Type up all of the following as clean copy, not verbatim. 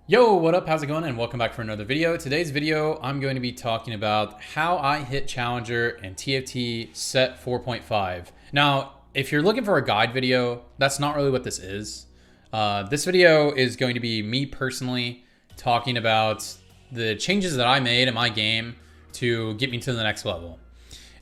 Yo, what up? How's it going? And welcome back for another video. Today's video, I'm going to be talking about how I hit Challenger and TFT Set 4.5. Now, if you're looking for a guide video, that's not really what this is. This video is going to be me personally talking about the changes that I made in my game to get me to the next level.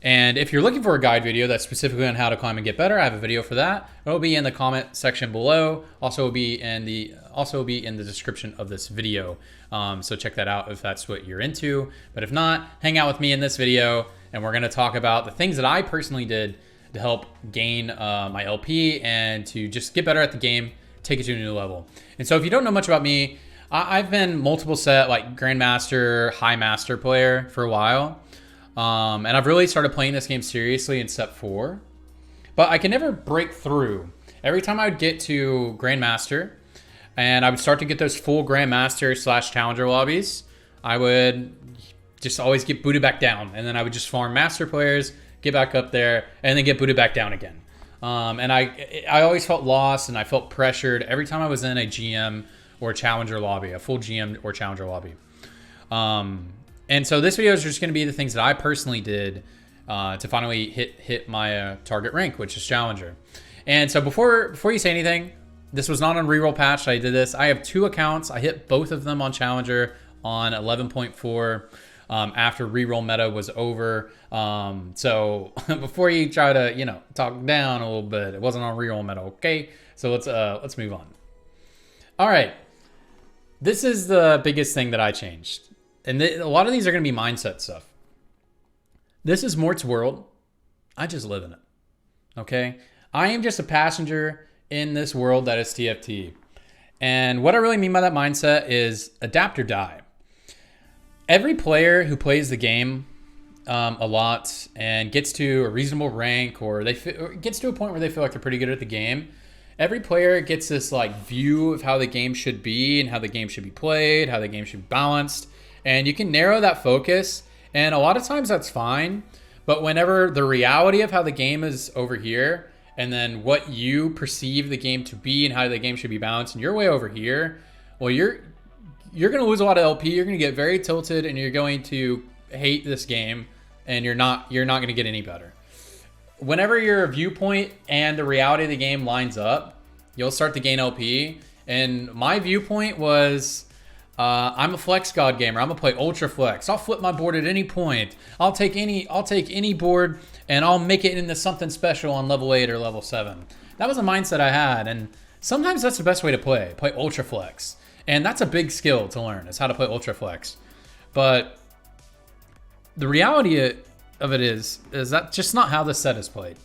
And if you're looking for a guide video that's specifically on how to climb and get better, I have a video for that. It'll be in the comment section below. Also will be in the description of this video. So check that out if that's what you're into. But if not, hang out with me in this video and we're gonna talk about the things that I personally did to help gain my LP and to just get better at the game, take it to a new level. And so if you don't know much about me, I've been multiple set like Grandmaster, High Master player for a while. And I've really started playing this game seriously in Set 4. But I can never break through. Every time I would get to Grandmaster, and I would start to get those full Grandmaster / Challenger lobbies, I would just always get booted back down. And then I would just farm Master players, get back up there, and then get booted back down again. And I always felt lost and I felt pressured every time I was in a GM or Challenger lobby, a full GM or Challenger lobby. And so this video is just going to be the things that I personally did to finally hit my target rank, which is Challenger. And so before you say anything, this was not on reroll patch. I did this. I have 2 accounts. I hit both of them on Challenger on 11.4 after reroll meta was over. So before you try to talk down a little bit, it wasn't on reroll meta. Okay, so let's move on. All right, this is the biggest thing that I changed. And a lot of these are going to be mindset stuff. This is Mort's world. I just live in it. Okay? I am just a passenger in this world that is TFT. And what I really mean by that mindset is adapt or die. Every player who plays the game a lot and gets to a reasonable rank or gets to a point where they feel like they're pretty good at the game, every player gets this like view of how the game should be and how the game should be played, how the game should be balanced. And you can narrow that focus, and a lot of times that's fine. But whenever the reality of how the game is over here, and then what you perceive the game to be and how the game should be balanced, and you're way over here, well, you're going to lose a lot of LP. You're going to get very tilted, and you're going to hate this game, and you're not going to get any better. Whenever your viewpoint and the reality of the game lines up, you'll start to gain LP. And my viewpoint was, I'm a flex god gamer. I'm gonna play ultra flex. I'll flip my board at any point. I'll take any board and I'll make it into something special on level 8 or level 7. That was a mindset I had, and sometimes that's the best way to play ultra flex. And that's a big skill to learn, is how to play ultra flex. But the reality of it is that just not how this set is played.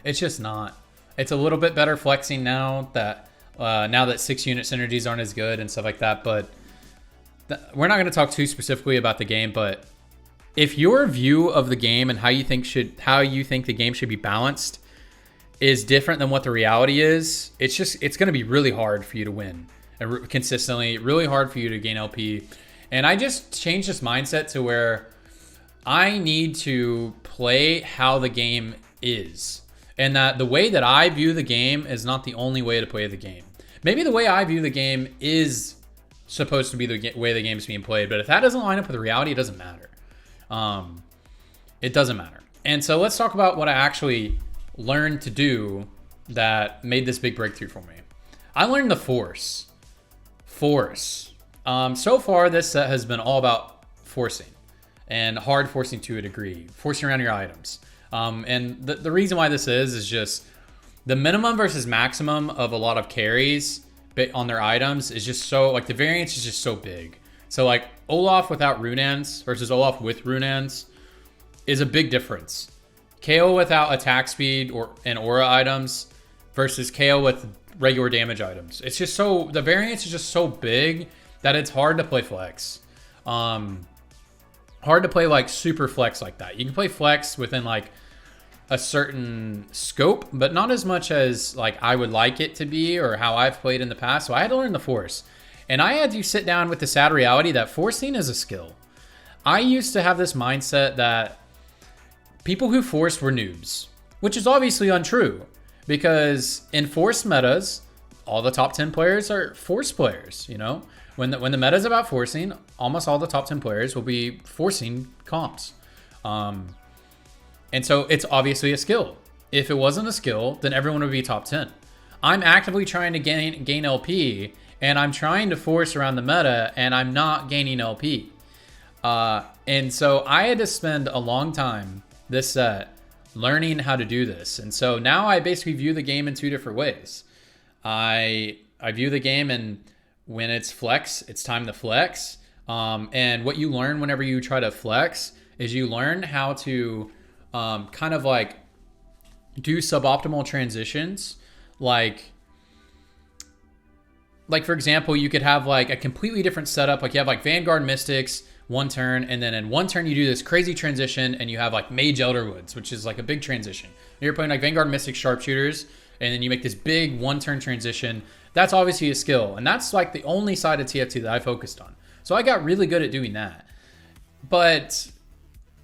It's just not. It's a little bit better flexing now that 6 unit synergies aren't as good and stuff like that, but we're not going to talk too specifically about the game. But if your view of the game and how you think the game should be balanced is different than what the reality is, it's going to be really hard for you to win consistently, really hard for you to gain LP. And I just changed this mindset to where I need to play how the game is, and that the way that I view the game is not the only way to play the game. Maybe the way I view the game is supposed to be the way the game's being played, but if that doesn't line up with reality, it doesn't matter. It doesn't matter. And so let's talk about what I actually learned to do that made this big breakthrough for me. I learned the force. So far, this set has been all about forcing, and hard forcing to a degree, forcing around your items. And the reason why this is just the minimum versus maximum of a lot of carries on their items is just so, like, the variance is just so big. So like Olaf without Runans versus Olaf with Runans is a big difference. KO without attack speed and aura items versus KO with regular damage items. It's just so, the variance is just so big that it's hard to play flex. Hard to play like super flex like that. You can play flex within like a certain scope, but not as much as like I would like it to be or how I've played in the past. So I had to learn the force, and I had to sit down with the sad reality that forcing is a skill. I used to have this mindset that people who forced were noobs, which is obviously untrue, because in force metas, all the top 10 players are force players, when the meta is about forcing, almost all the top 10 players will be forcing comps. And so it's obviously a skill. If it wasn't a skill, then everyone would be top 10. I'm actively trying to gain LP, and I'm trying to force around the meta, and I'm not gaining LP. And so I had to spend a long time this set learning how to do this. And so now I basically view the game in two different ways. I view the game and when it's flex, it's time to flex. And what you learn whenever you try to flex is you learn how to kind of like do suboptimal transitions. Like for example, you could have like a completely different setup. Like you have like Vanguard Mystics one turn, and then in one turn you do this crazy transition and you have like Mage Elderwoods, which is like a big transition. You're playing like Vanguard Mystics Sharpshooters, and then you make this big one turn transition. That's obviously a skill, and that's like the only side of TFT that I focused on. So I got really good at doing that. But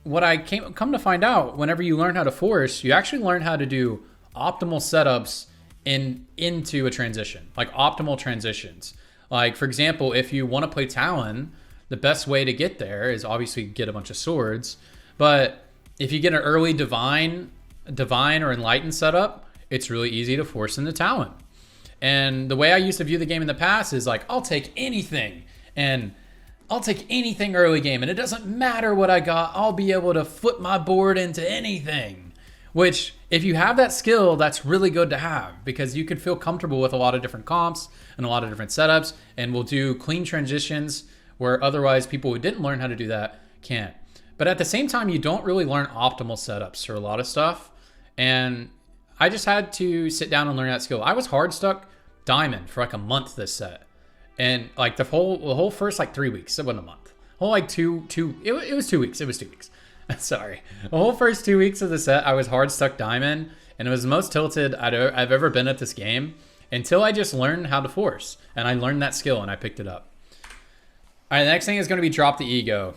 what I come to find out, whenever you learn how to force, you actually learn how to do optimal setups into a transition, like optimal transitions. Like for example, if you want to play Talon, the best way to get there is obviously get a bunch of swords. But if you get an early divine or enlightened setup, it's really easy to force into Talon. And the way I used to view the game in the past is like, I'll take anything, and I'll take anything early game, and it doesn't matter what I got, I'll be able to flip my board into anything. Which, if you have that skill, that's really good to have, because you can feel comfortable with a lot of different comps and a lot of different setups, and will do clean transitions where otherwise people who didn't learn how to do that can't. But at the same time, you don't really learn optimal setups for a lot of stuff. And I just had to sit down and learn that skill. I was Hardstuck Diamond for like a month this set. And like the whole first like 3 weeks, it wasn't a month. Whole like it was 2 weeks. It was 2 weeks. Sorry. The whole first 2 weeks of the set, I was Hardstuck Diamond, and it was the most tilted I've ever been at this game until I just learned how to force. And I learned that skill and I picked it up. All right, the next thing is going to be drop the ego.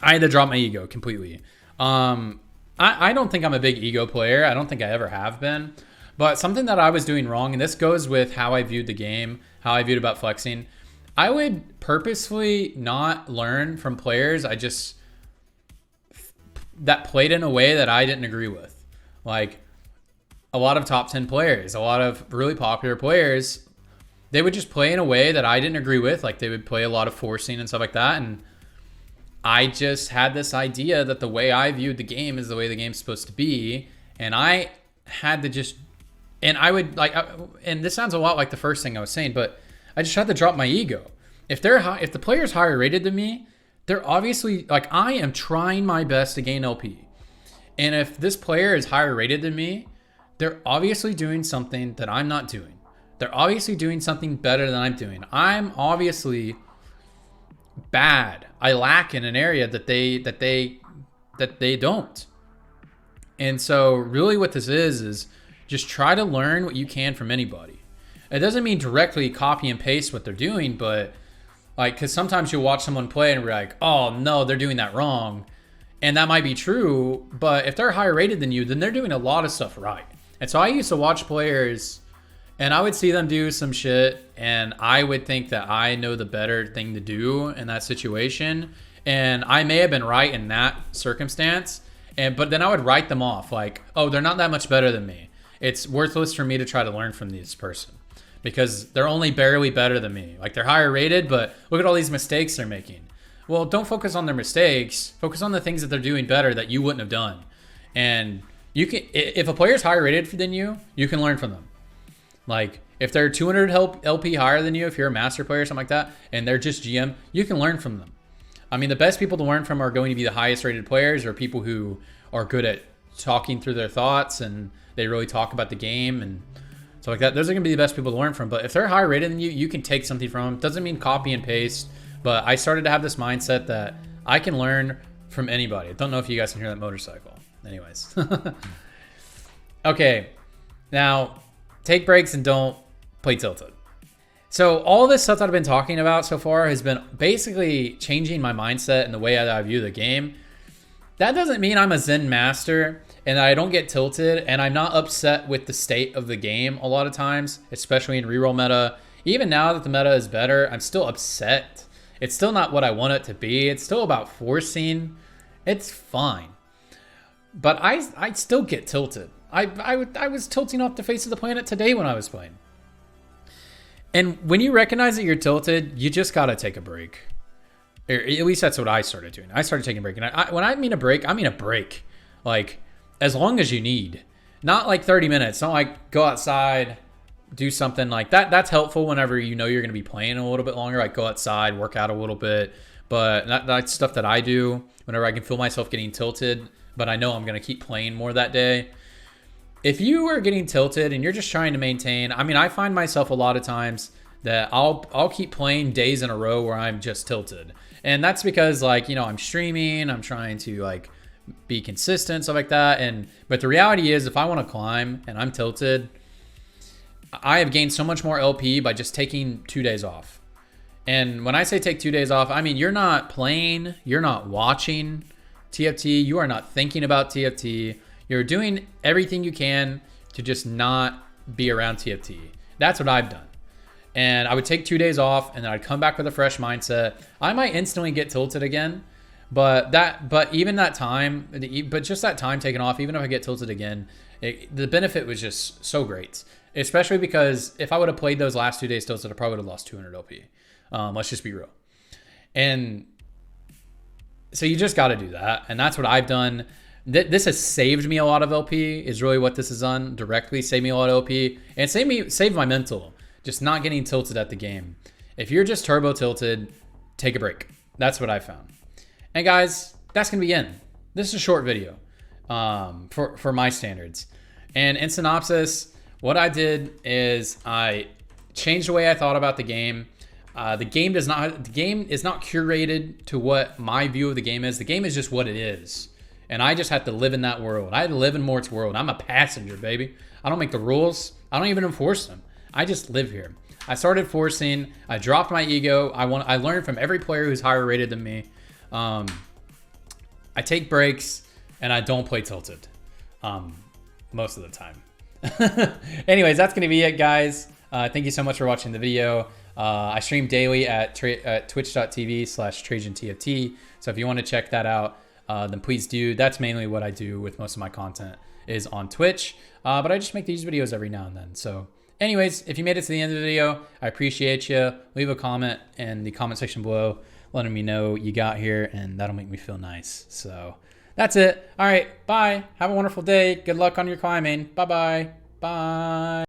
I had to drop my ego completely. I don't think I'm a big ego player. I don't think I ever have been. But something that I was doing wrong, and this goes with how I viewed the game, how I viewed about flexing, I would purposefully not learn from players that played in a way that I didn't agree with. Like a lot of top 10 players, a lot of really popular players, they would just play in a way that I didn't agree with. Like they would play a lot of forcing and stuff like that. And I just had this idea that the way I viewed the game is the way the game's supposed to be. And I had to just, and I would like, and this sounds a lot like the first thing I was saying, but I just had to drop my ego. If the player's higher rated than me, they're obviously like, I am trying my best to gain LP. And if this player is higher rated than me, they're obviously doing something that I'm not doing. They're obviously doing something better than I'm doing. I'm obviously bad. I lack in an area that they don't. And so really what this is just try to learn what you can from anybody. It doesn't mean directly copy and paste what they're doing, but like, because sometimes you'll watch someone play and be like, oh no, they're doing that wrong. And that might be true, but if they're higher rated than you, then they're doing a lot of stuff right. And so I used to watch players and I would see them do some shit, and I would think that I know the better thing to do in that situation. And I may have been right in that circumstance, but then I would write them off like, oh, they're not that much better than me. It's worthless for me to try to learn from this person because they're only barely better than me. Like they're higher rated, but look at all these mistakes they're making. Well, don't focus on their mistakes. Focus on the things that they're doing better that you wouldn't have done. And you can, if a player's higher rated than you can learn from them. Like if they're 200 LP higher than you, if you're a master player or something like that, and they're just GM, you can learn from them. I mean, the best people to learn from are going to be the highest rated players, or people who are good at talking through their thoughts and they really talk about the game and stuff like that. Those are going to be the best people to learn from. But if they're higher rated than you, you can take something from them. Doesn't mean copy and paste, but I started to have this mindset that I can learn from anybody. I don't know if you guys can hear that motorcycle. Anyways. Okay, now take breaks and don't play tilted. So all this stuff that I've been talking about so far has been basically changing my mindset and the way that I view the game. That doesn't mean I'm a Zen master and I don't get tilted, and I'm not upset with the state of the game a lot of times, especially in reroll meta Even now that the meta is better, I'm still upset. It's still not what I want it to be. It's still about forcing. It's fine. But I still get tilted. I was tilting off the face of the planet today when I was playing. And when you recognize that you're tilted, you just got to take a break. Or at least that's what I started doing. I started taking a break. And when I mean a break, I mean a break. Like, as long as you need. Not like 30 minutes. Not like go outside, do something like that. That's helpful whenever you know you're going to be playing a little bit longer. Like go outside, work out a little bit. But that's stuff that I do whenever I can feel myself getting tilted. But I know I'm going to keep playing more that day. If you are getting tilted and you're just trying to maintain, I mean, I find myself a lot of times that I'll keep playing days in a row where I'm just tilted. And that's because, like, you know, I'm streaming, I'm trying to like be consistent, stuff like that. But the reality is, if I want to climb and I'm tilted, I have gained so much more LP by just taking 2 days off. And when I say take 2 days off, I mean, you're not playing, you're not watching TFT, you are not thinking about TFT. You're doing everything you can to just not be around TFT. That's what I've done. And I would take 2 days off and then I'd come back with a fresh mindset. I might instantly get tilted again, but even that time, but just that time taken off, even if I get tilted again, the benefit was just so great. Especially because if I would have played those last 2 days tilted, I probably would have lost 200 LP. Let's just be real. And so you just got to do that. And that's what I've done. This has saved me a lot of LP is really what this has done. Directly saved me a lot of LP. And saved my mental. Just not getting tilted at the game. If you're just turbo tilted, take a break. That's what I found. And guys, that's going to be it. This is a short video for my standards. And in synopsis, what I did is I changed the way I thought about the game. The game is not curated to what my view of the game is. The game is just what it is. And I just have to live in that world. I live in Mort's world. I'm a passenger, baby. I don't make the rules. I don't even enforce them. I just live here. I started forcing. I dropped my ego. I learned from every player who's higher rated than me. I take breaks and I don't play tilted most of the time. Anyways, that's going to be it, guys. Thank you so much for watching the video. I stream daily at twitch.tv/TrajanTFT. So if you want to check that out, then please do. That's mainly what I do with most of my content is on Twitch. But I just make these videos every now and then. So anyways, if you made it to the end of the video, I appreciate you. Leave a comment in the comment section below, letting me know you got here, and that'll make me feel nice. So that's it. All right, bye. Have a wonderful day. Good luck on your climbing. Bye-bye. Bye.